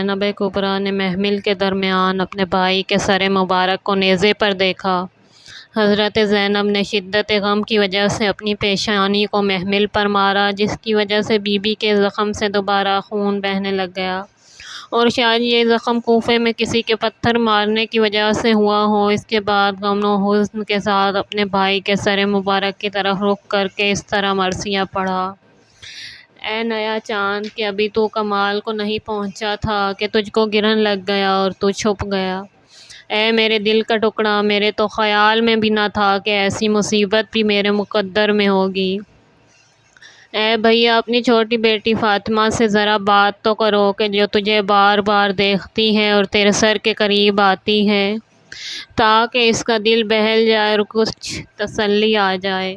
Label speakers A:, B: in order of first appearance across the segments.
A: زینب کبریٰ نے محمل کے درمیان اپنے بھائی کے سر مبارک کو نیزے پر دیکھا۔ حضرت زینب نے شدت غم کی وجہ سے اپنی پیشانی کو محمل پر مارا، جس کی وجہ سے بی بی کے زخم سے دوبارہ خون بہنے لگ گیا، اور شاید یہ زخم کوفے میں کسی کے پتھر مارنے کی وجہ سے ہوا ہو۔ اس کے بعد غم و حزن کے ساتھ اپنے بھائی کے سر مبارک کی طرف رخ کر کے اس طرح مرثیہ پڑھا: اے نیا چاند کہ ابھی تو کمال کو نہیں پہنچا تھا کہ تجھ کو گرہن لگ گیا اور تو چھپ گیا۔ اے میرے دل کا ٹکڑا، میرے تو خیال میں بھی نہ تھا کہ ایسی مصیبت بھی میرے مقدر میں ہوگی۔ اے بھیا، اپنی چھوٹی بیٹی فاطمہ سے ذرا بات تو کرو کہ جو تجھے بار بار دیکھتی ہے اور تیرے سر کے قریب آتی ہے، تاکہ اس کا دل بہل جائے اور کچھ تسلی آ جائے۔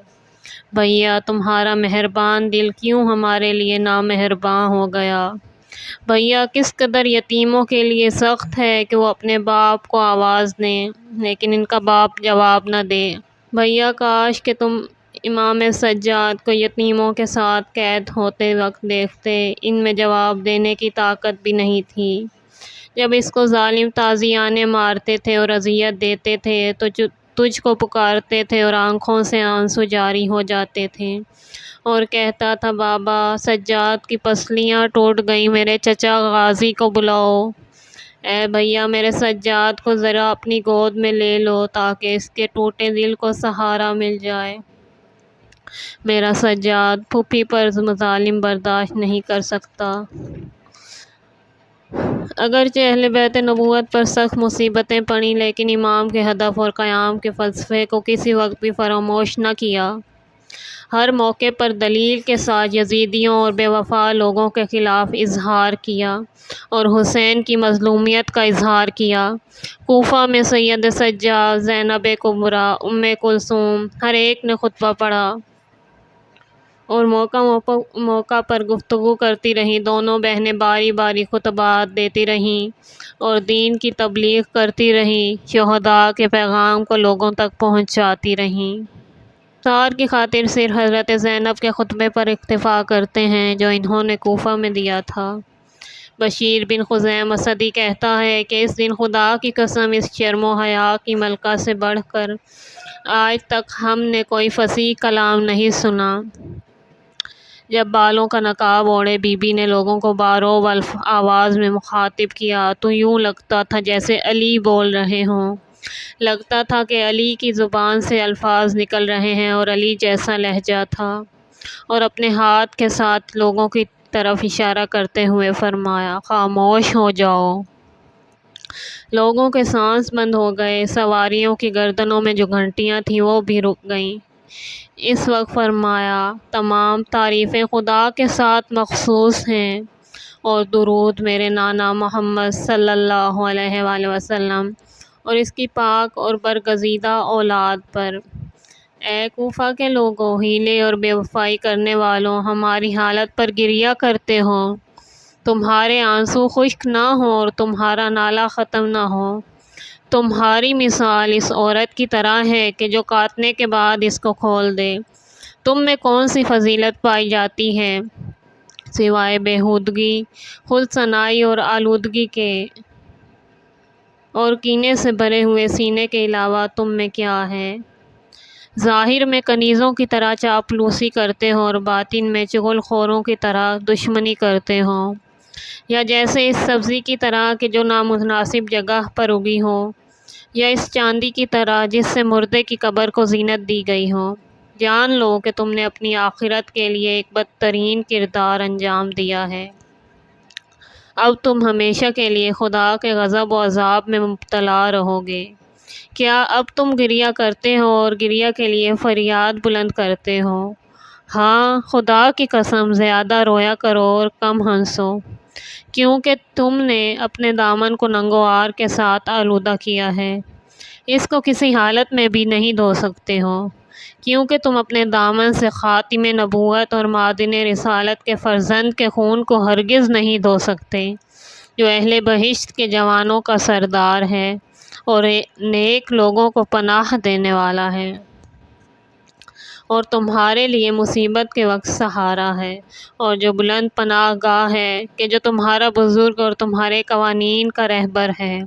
A: بھیا، تمہارا مہربان دل کیوں ہمارے لیے نامہرباں ہو گیا؟ بھیا کس قدر یتیموں کے لیے سخت ہے کہ وہ اپنے باپ کو آواز دیں لیکن ان کا باپ جواب نہ دے۔ بھیا کاش کہ تم امام سجاد کو یتیموں کے ساتھ قید ہوتے وقت دیکھتے، ان میں جواب دینے کی طاقت بھی نہیں تھی۔ جب اس کو ظالم تازیانے مارتے تھے اور اذیت دیتے تھے تو تجھ کو پکارتے تھے اور آنکھوں سے آنسو جاری ہو جاتے تھے اور کہتا تھا: بابا، سجاد کی پسلیاں ٹوٹ گئیں، میرے چچا غازی کو بلاؤ۔ اے بھیا، میرے سجاد کو ذرا اپنی گود میں لے لو تاکہ اس کے ٹوٹے دل کو سہارا مل جائے۔ میرا سجاد پھوپھی پر مظالم برداشت نہیں کر سکتا۔ اگرچہ اہل بیت نبوت پر سخت مصیبتیں پڑیں لیکن امام کے ہدف اور قیام کے فلسفے کو کسی وقت بھی فراموش نہ کیا۔ ہر موقع پر دلیل کے ساتھ یزیدیوں اور بے وفا لوگوں کے خلاف اظہار کیا اور حسین کی مظلومیت کا اظہار کیا۔ کوفہ میں سید سجاد، زینب کبریٰ، ام کلثوم، ہر ایک نے خطبہ پڑھا اور موقع پر گفتگو کرتی رہیں۔ دونوں بہنیں باری باری خطبات دیتی رہیں اور دین کی تبلیغ کرتی رہیں، شہداء کے پیغام کو لوگوں تک پہنچاتی رہیں۔ اختصار کی خاطر صرف حضرت زینب کے خطبے پر اکتفا کرتے ہیں جو انہوں نے کوفہ میں دیا تھا۔ بشیر بن خزیم اسدی کہتا ہے کہ اس دن خدا کی قسم اس شرم و حیا کی ملکہ سے بڑھ کر آج تک ہم نے کوئی فصیح کلام نہیں سنا۔ جب بالوں کا نقاب اوڑھے بی بی نے لوگوں کو باروب آواز میں مخاطب کیا تو یوں لگتا تھا جیسے علی بول رہے ہوں۔ لگتا تھا کہ علی کی زبان سے الفاظ نکل رہے ہیں اور علی جیسا لہجہ تھا، اور اپنے ہاتھ کے ساتھ لوگوں کی طرف اشارہ کرتے ہوئے فرمایا: خاموش ہو جاؤ۔ لوگوں کے سانس بند ہو گئے، سواریوں کی گردنوں میں جو گھنٹیاں تھیں وہ بھی رک گئیں۔ اس وقت فرمایا: تمام تعریفیں خدا کے ساتھ مخصوص ہیں اور درود میرے نانا محمد صلی اللہ علیہ وآلہ وسلم اور اس کی پاک اور برگزیدہ اولاد پر۔ اے کوفہ کے لوگو، حیلے اور بے وفائی کرنے والوں، ہماری حالت پر گریہ کرتے ہو۔ تمہارے آنسو خشک نہ ہوں اور تمہارا نالہ ختم نہ ہو۔ تمہاری مثال اس عورت کی طرح ہے کہ جو کاٹنے کے بعد اس کو کھول دے۔ تم میں کون سی فضیلت پائی جاتی ہے سوائے بیہودگی، خود ثنائی اور آلودگی کے، اور کینے سے بھرے ہوئے سینے کے علاوہ تم میں کیا ہے؟ ظاہر میں کنیزوں کی طرح چاپلوسی کرتے ہو اور باطن میں چغل خوروں کی طرح دشمنی کرتے ہو، یا جیسے اس سبزی کی طرح کہ جو نامناسب جگہ پر اگی ہو، یا اس چاندی کی طرح جس سے مردے کی قبر کو زینت دی گئی ہو۔ جان لو کہ تم نے اپنی آخرت کے لیے ایک بدترین کردار انجام دیا ہے۔ اب تم ہمیشہ کے لیے خدا کے غضب و عذاب میں مبتلا رہو گے۔ کیا اب تم گریہ کرتے ہو اور گریہ کے لیے فریاد بلند کرتے ہو؟ ہاں، خدا کی قسم زیادہ رویا کرو اور کم ہنسو، کیونکہ تم نے اپنے دامن کو ننگ و عار کے ساتھ آلودہ کیا ہے۔ اس کو کسی حالت میں بھی نہیں دھو سکتے ہو، کیونکہ تم اپنے دامن سے خاتم نبوت اور معدن رسالت کے فرزند کے خون کو ہرگز نہیں دھو سکتے، جو اہل بہشت کے جوانوں کا سردار ہے اور نیک لوگوں کو پناہ دینے والا ہے۔ اور تمہارے لیے مصیبت کے وقت سہارا ہے، اور جو بلند پناہ گاہ ہے کہ جو تمہارا بزرگ اور تمہارے قوانین کا رہبر ہے۔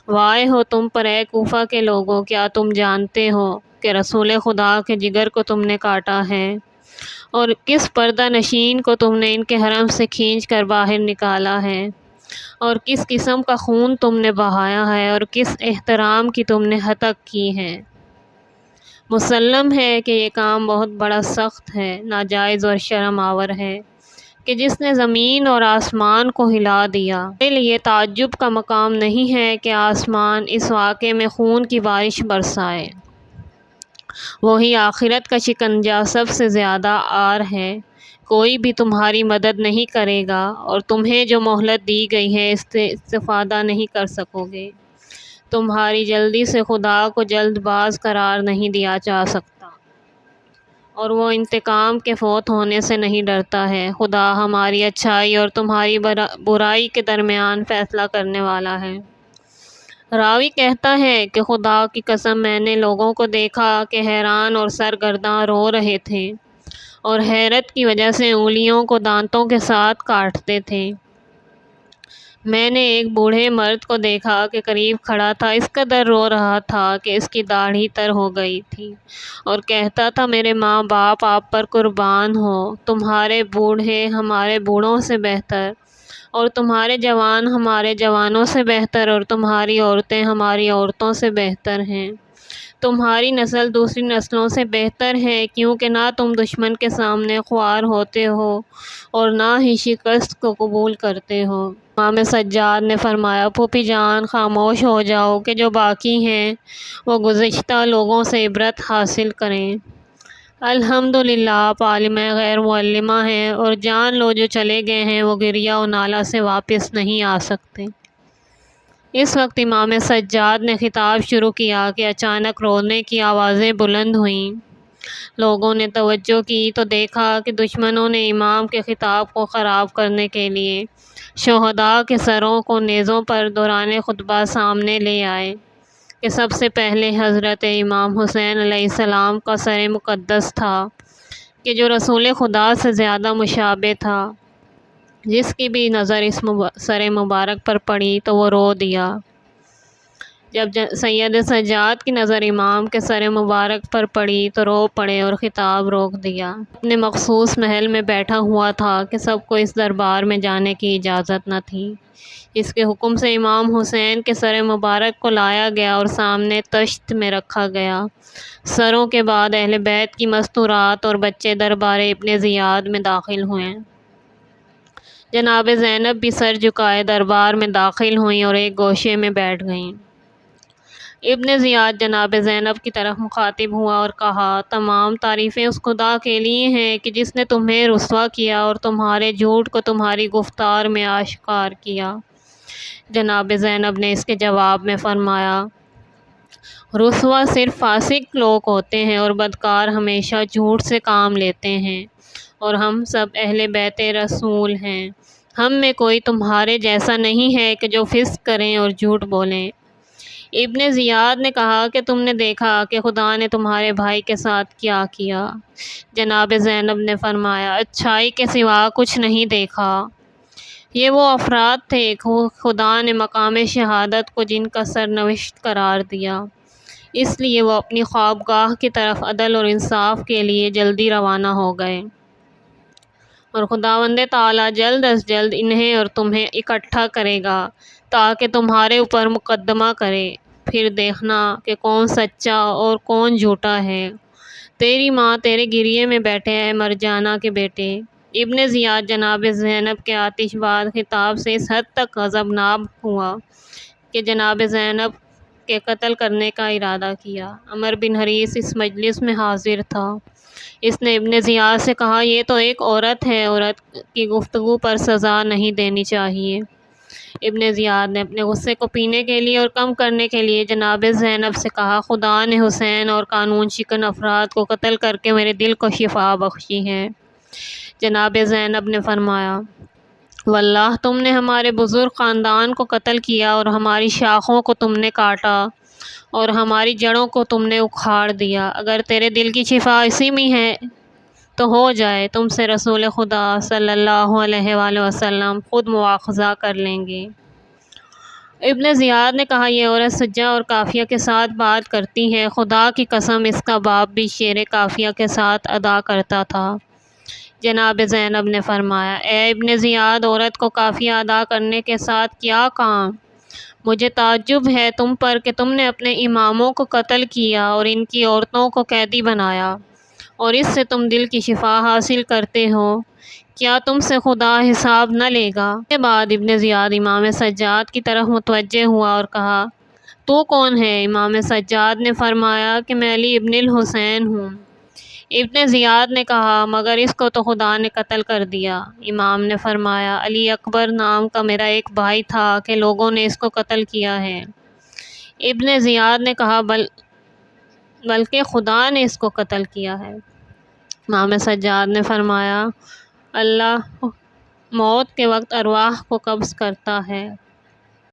A: وائے ہو تم پر اے کوفہ کے لوگوں، کیا تم جانتے ہو کہ رسول خدا کے جگر کو تم نے کاٹا ہے، اور کس پردہ نشین کو تم نے ان کے حرم سے کھینچ کر باہر نکالا ہے، اور کس قسم کا خون تم نے بہایا ہے، اور کس احترام کی تم نے ہتک کی ہے۔ مسلم ہے کہ یہ کام بہت بڑا سخت ہے، ناجائز اور شرم آور ہے کہ جس نے زمین اور آسمان کو ہلا دیا۔ میرے لیے تعجب کا مقام نہیں ہے کہ آسمان اس واقعے میں خون کی بارش برسائے۔ وہی آخرت کا شکنجہ سب سے زیادہ عار ہے، کوئی بھی تمہاری مدد نہیں کرے گا، اور تمہیں جو مہلت دی گئی ہے اس سے استفادہ نہیں کر سکو گے۔ تمہاری جلدی سے خدا کو جلد باز قرار نہیں دیا جا سکتا، اور وہ انتقام کے فوت ہونے سے نہیں ڈرتا ہے۔ خدا ہماری اچھائی اور تمہاری برائی کے درمیان فیصلہ کرنے والا ہے۔ راوی کہتا ہے کہ خدا کی قسم میں نے لوگوں کو دیکھا کہ حیران اور سرگرداں رو رہے تھے، اور حیرت کی وجہ سے انگلیوں کو دانتوں کے ساتھ کاٹتے تھے۔ میں نے ایک بوڑھے مرد کو دیکھا کہ قریب کھڑا تھا، اس قدر رو رہا تھا کہ اس کی داڑھی تر ہو گئی تھی، اور کہتا تھا میرے ماں باپ آپ پر قربان ہو، تمہارے بوڑھے ہمارے بوڑھوں سے بہتر، اور تمہارے جوان ہمارے جوانوں سے بہتر، اور تمہاری عورتیں ہماری عورتوں سے بہتر ہیں۔ تمہاری نسل دوسری نسلوں سے بہتر ہے، کیونکہ نہ تم دشمن کے سامنے خوار ہوتے ہو اور نہ ہی شکست کو قبول کرتے ہو۔ امام سجاد نے فرمایا پھوپھی جان خاموش ہو جاؤ کہ جو باقی ہیں وہ گزشتہ لوگوں سے عبرت حاصل کریں۔ الحمدللہ آپ عالمہ غیر معلمہ ہیں، اور جان لو جو چلے گئے ہیں وہ گریہ و نالہ سے واپس نہیں آ سکتے۔ اس وقت امام سجاد نے خطاب شروع کیا کہ اچانک رونے کی آوازیں بلند ہوئیں۔ لوگوں نے توجہ کی تو دیکھا کہ دشمنوں نے امام کے خطاب کو خراب کرنے کے لیے شہداء کے سروں کو نیزوں پر دوران خطبہ سامنے لے آئے کہ سب سے پہلے حضرت امام حسین علیہ السلام کا سر مقدس تھا کہ جو رسول خدا سے زیادہ مشابہ تھا۔ جس کی بھی نظر اس سر مبارک پر پڑی تو وہ رو دیا۔ جب سید سجاد کی نظر امام کے سر مبارک پر پڑی تو رو پڑے اور خطاب روک دیا۔ اپنے مخصوص محل میں بیٹھا ہوا تھا کہ سب کو اس دربار میں جانے کی اجازت نہ تھی۔ اس کے حکم سے امام حسین کے سر مبارک کو لایا گیا اور سامنے تشت میں رکھا گیا۔ سروں کے بعد اہل بیت کی مستورات اور بچے دربار ابن زیاد میں داخل ہوئے۔ جناب زینب بھی سر جھکائے دربار میں داخل ہوئیں اور ایک گوشے میں بیٹھ گئیں۔ ابن زیاد جناب زینب کی طرف مخاطب ہوا اور کہا تمام تعریفیں اس خدا کے لیے ہیں کہ جس نے تمہیں رسوا کیا اور تمہارے جھوٹ کو تمہاری گفتار میں آشکار کیا۔ جناب زینب نے اس کے جواب میں فرمایا رسوا صرف فاسق لوگ ہوتے ہیں اور بدکار ہمیشہ جھوٹ سے کام لیتے ہیں، اور ہم سب اہل بیت رسول ہیں۔ ہم میں کوئی تمہارے جیسا نہیں ہے کہ جو فسق کریں اور جھوٹ بولیں۔ ابن زیاد نے کہا کہ تم نے دیکھا کہ خدا نے تمہارے بھائی کے ساتھ کیا کیا؟ جناب زینب نے فرمایا اچھائی کے سوا کچھ نہیں دیکھا۔ یہ وہ افراد تھے خدا نے مقام شہادت کو جن کا سرنوشت قرار دیا، اس لیے وہ اپنی خوابگاہ کی طرف عدل اور انصاف کے لیے جلدی روانہ ہو گئے، اور خداوند تعالیٰ جلد از جلد انہیں اور تمہیں اکٹھا کرے گا تاکہ تمہارے اوپر مقدمہ کرے، پھر دیکھنا کہ کون سچا اور کون جھوٹا ہے۔ تیری ماں تیرے گریے میں بیٹھے ہے مرجانہ کے بیٹے۔ ابن زیاد جناب زینب کے آتش باد خطاب سے اس حد تک غضبناک ہوا کہ جناب زینب کے قتل کرنے کا ارادہ کیا۔ عمر بن حریث اس مجلس میں حاضر تھا۔ اس نے ابن زیاد سے کہا یہ تو ایک عورت ہے، عورت کی گفتگو پر سزا نہیں دینی چاہیے۔ ابن زیاد نے اپنے غصے کو پینے کے لیے اور کم کرنے کے لیے جناب زینب سے کہا خدا نے حسین اور قانون شکن افراد کو قتل کر کے میرے دل کو شفا بخشی ہے۔ جناب زینب نے فرمایا واللہ تم نے ہمارے بزرگ خاندان کو قتل کیا اور ہماری شاخوں کو تم نے کاٹا، اور ہماری جڑوں کو تم نے اکھاڑ دیا۔ اگر تیرے دل کی شفا اسی میں ہے تو ہو جائے، تم سے رسول خدا صلی اللہ علیہ وآلہ وسلم خود مواخذہ کر لیں گے۔ ابن زیاد نے کہا، یہ عورت سجع اور قافیہ کے ساتھ بات کرتی ہے، خدا کی قسم اس کا باپ بھی شعر قافیہ کے ساتھ ادا کرتا تھا۔ جناب زینب نے فرمایا، اے ابن زیاد، عورت کو قافیہ ادا کرنے کے ساتھ کیا کام؟ مجھے تعجب ہے تم پر کہ تم نے اپنے اماموں کو قتل کیا اور ان کی عورتوں کو قیدی بنایا، اور اس سے تم دل کی شفا حاصل کرتے ہو۔ کیا تم سے خدا حساب نہ لے گا؟ اس کے بعد ابن زیاد امام سجاد کی طرف متوجہ ہوا اور کہا، تو کون ہے؟ امام سجاد نے فرمایا کہ میں علی ابن الحسین ہوں۔ ابن زیاد نے کہا، مگر اس کو تو خدا نے قتل کر دیا۔ امام نے فرمایا، علی اکبر نام کا میرا ایک بھائی تھا کہ لوگوں نے اس کو قتل کیا ہے۔ ابن زیاد نے کہا، بلکہ خدا نے اس کو قتل کیا ہے۔ امام سجاد نے فرمایا، اللہ موت کے وقت ارواح کو قبض کرتا ہے۔